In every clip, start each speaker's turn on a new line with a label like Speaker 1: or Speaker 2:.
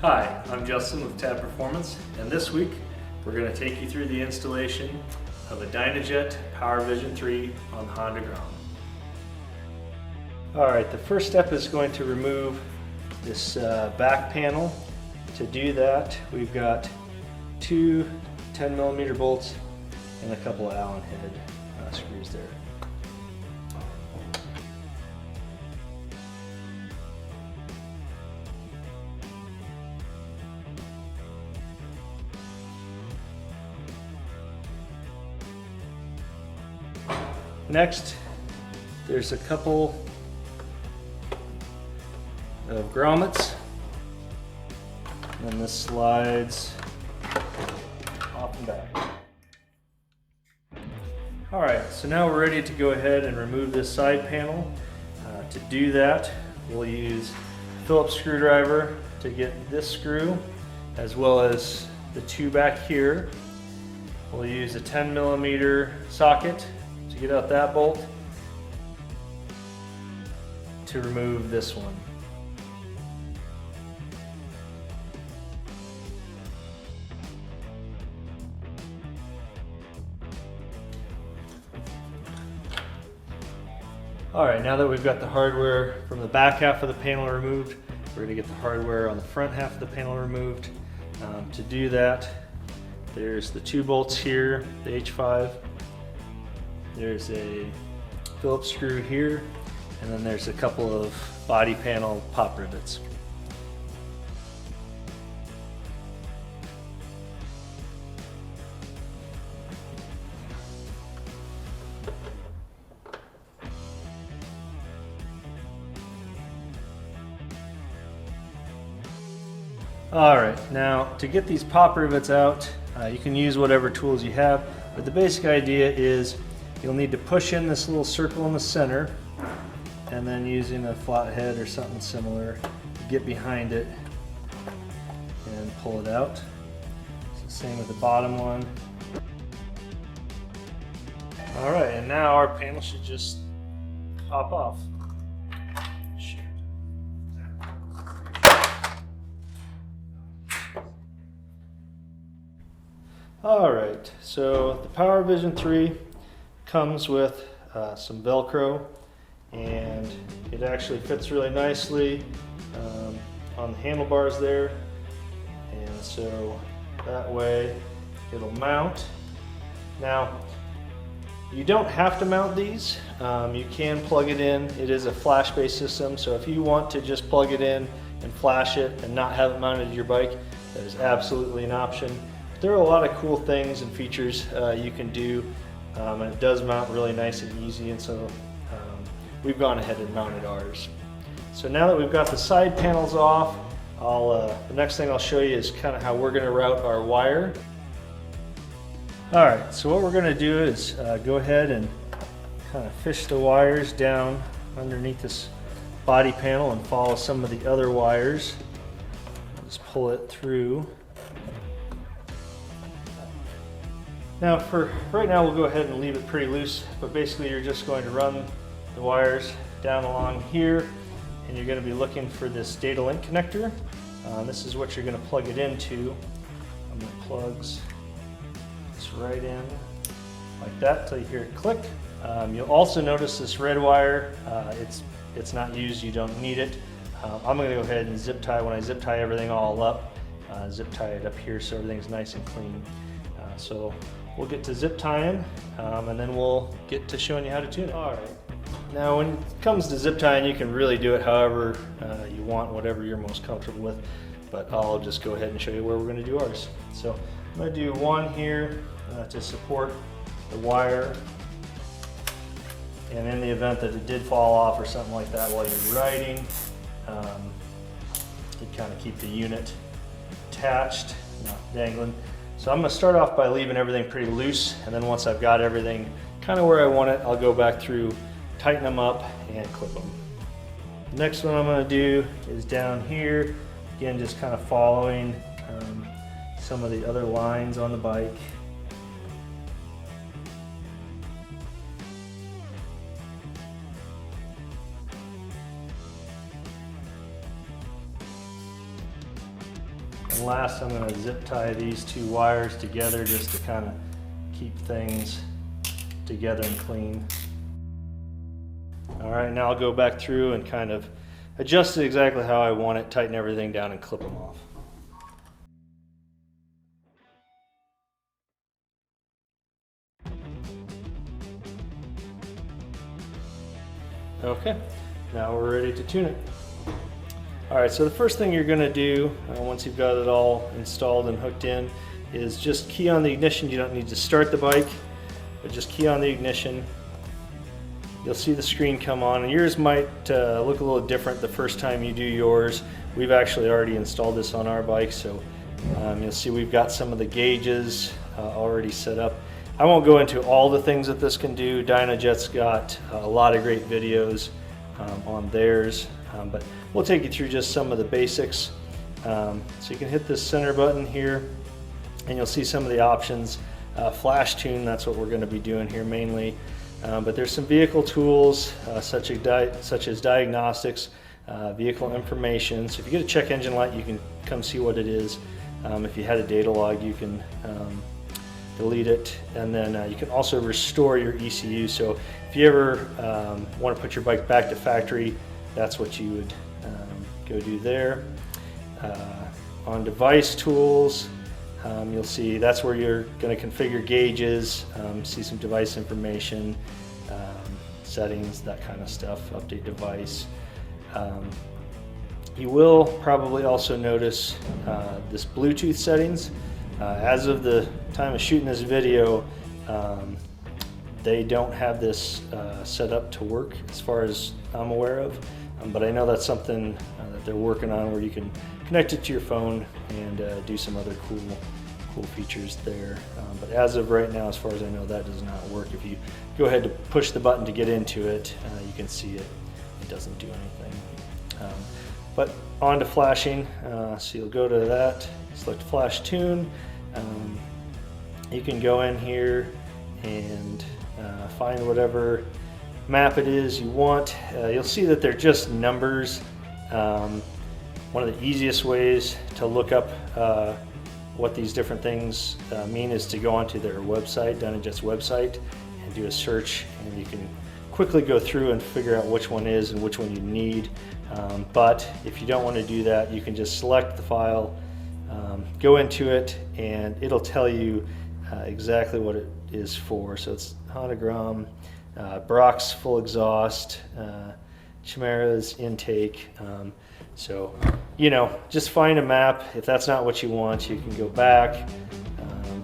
Speaker 1: Hi, I'm Justin with Tab Performance, and this week we're going to take you through the installation of a Dynajet PowerVision 3 on the Honda Grom. Alright, the first step is going to remove this back panel. To do that, we've got two 10mm bolts and a couple of Allen head screws there. Next, there's a couple of grommets, and then this slides off and back. Alright, so now we're ready to go ahead and remove this side panel. To do that, we'll use a Phillips screwdriver to get this screw, as well as the two back here. We'll use a 10mm socket to get out that bolt to remove this one. Alright, now that we've got the hardware from the back half of the panel removed, we're going to get the hardware on the front half of the panel removed. To do that, there's the two bolts here, the H5. There's a Phillips screw here, and then there's a couple of body panel pop rivets. Alright, now to get these pop rivets out, you can use whatever tools you have, but the basic idea is you'll need to push in this little circle in the center, and then using a flathead or something similar, get behind it and pull it out. It's the same with the bottom one. Alright, and now our panel should just pop off. Alright, so the PowerVision 3 comes with some Velcro, and it actually fits really nicely on the handlebars there, and so that way it'll mount. Now, you don't have to mount these. You can plug it in. It is a flash-based system, so if you want to just plug it in and flash it and not have it mounted to your bike, that is absolutely an option. There are a lot of cool things and features you can do, and it does mount really nice and easy, and so we've gone ahead and mounted ours. So now that we've got the side panels off, the next thing I'll show you is kind of how we're going to route our wire. Alright, so what we're going to do is go ahead and kind of fish the wires down underneath this body panel and follow some of the other wires. Just pull it through. Now for right now we'll go ahead and leave it pretty loose, but basically you're just going to run the wires down along here, and you're going to be looking for this data link connector. This is what you're going to plug it into. And it plugs this right in like that till you hear it click. You'll also notice this red wire, it's not used, you don't need it. I'm going to go ahead and zip tie. When I zip tie everything all up, zip tie it up here so everything's nice and clean. So we'll get to zip tying, and then we'll get to showing you how to tune it. All right. Now when it comes to zip tying, you can really do it however you want, whatever you're most comfortable with, but I'll just go ahead and show you where we're going to do ours. So I'm going to do one here to support the wire, and in the event that it did fall off or something like that while you're riding, you kind of keep the unit attached, not dangling. So I'm going to start off by leaving everything pretty loose, and then once I've got everything kind of where I want it, I'll go back through, tighten them up, and clip them. The next one I'm going to do is down here, again just kind of following some of the other lines on the bike. And last, I'm going to zip tie these two wires together just to kind of keep things together and clean. All right, now I'll go back through and kind of adjust it exactly how I want it, tighten everything down and clip them off. Okay, now we're ready to tune it. All right, so the first thing you're gonna do, once you've got it all installed and hooked in, is just key on the ignition. You don't need to start the bike, but just key on the ignition. You'll see the screen come on, and yours might look a little different the first time you do yours. We've actually already installed this on our bike, so you'll see we've got some of the gauges already set up. I won't go into all the things that this can do. Dynajet's got a lot of great videos on theirs, but we'll take you through just some of the basics. So you can hit this center button here, and you'll see some of the options. Flash tune, that's what we're going to be doing here mainly. But there's some vehicle tools such as diagnostics, vehicle information. So if you get a check engine light, you can come see what it is. If you had a data log, you can delete it, and then you can also restore your ECU. So if you ever want to put your bike back to factory, that's what you would go do there. On device tools, you'll see that's where you're going to configure gauges, see some device information, settings, that kind of stuff, update device. You will probably also notice this Bluetooth settings. As of the time of shooting this video, they don't have this set up to work as far as I'm aware of, but I know that's something that they're working on, where you can connect it to your phone and do some other cool features there. But as of right now, as far as I know, that does not work. If you go ahead to push the button to get into it, you can see it doesn't do anything. But on to flashing, so you'll go to that, select flash tune. You can go in here and find whatever map it is you want. You'll see that they're just numbers. One of the easiest ways to look up what these different things mean is to go onto their website, Dynajet's website, and do a search, and you can quickly go through and figure out which one is and which one you need. But if you don't want to do that, you can just select the file, go into it, and it'll tell you exactly what it is for. So it's Honda Grom, Brock's full exhaust, Chimera's intake. So, just find a map. If that's not what you want, you can go back,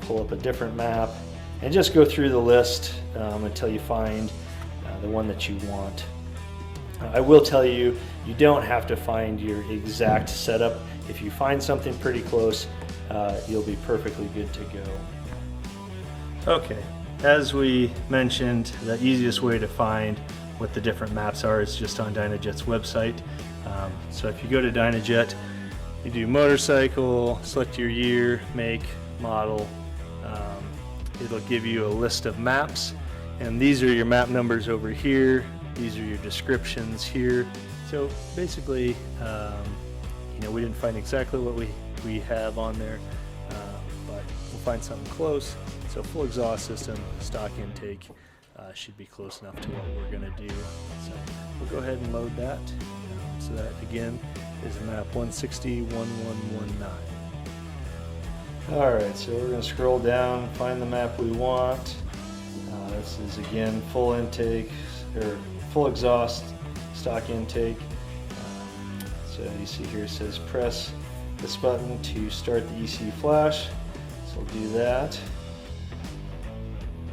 Speaker 1: pull up a different map, and just go through the list until you find the one that you want. I will tell you, you don't have to find your exact setup. If you find something pretty close, you'll be perfectly good to go. Okay, as we mentioned, the easiest way to find what the different maps are is just on Dynajet's website. So if you go to Dynajet, you do motorcycle, select your year, make, model. It'll give you a list of maps, and these are your map numbers over here. These are your descriptions here. So basically, we didn't find exactly what we have on there, but we'll find something close. So full exhaust system, stock intake, should be close enough to what we're going to do. So we'll go ahead and load that. So that again is map 1601119. All right, so we're going to scroll down, find the map we want. This is again full intake or full exhaust, stock intake. So you see here it says press this button to start the ECU flash. So we'll do that.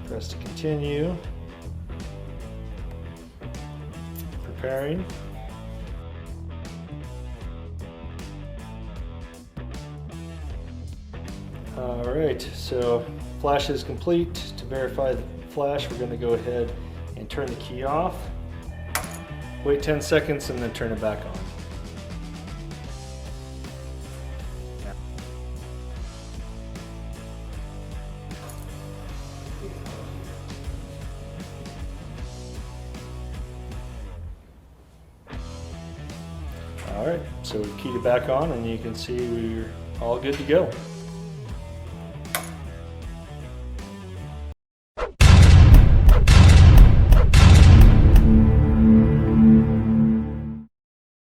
Speaker 1: Press to continue. Preparing. All right, so flash is complete. To verify the flash, we're going to go ahead and turn the key off. Wait 10 seconds and then turn it back on. All right, so we keyed it back on, and you can see we're all good to go.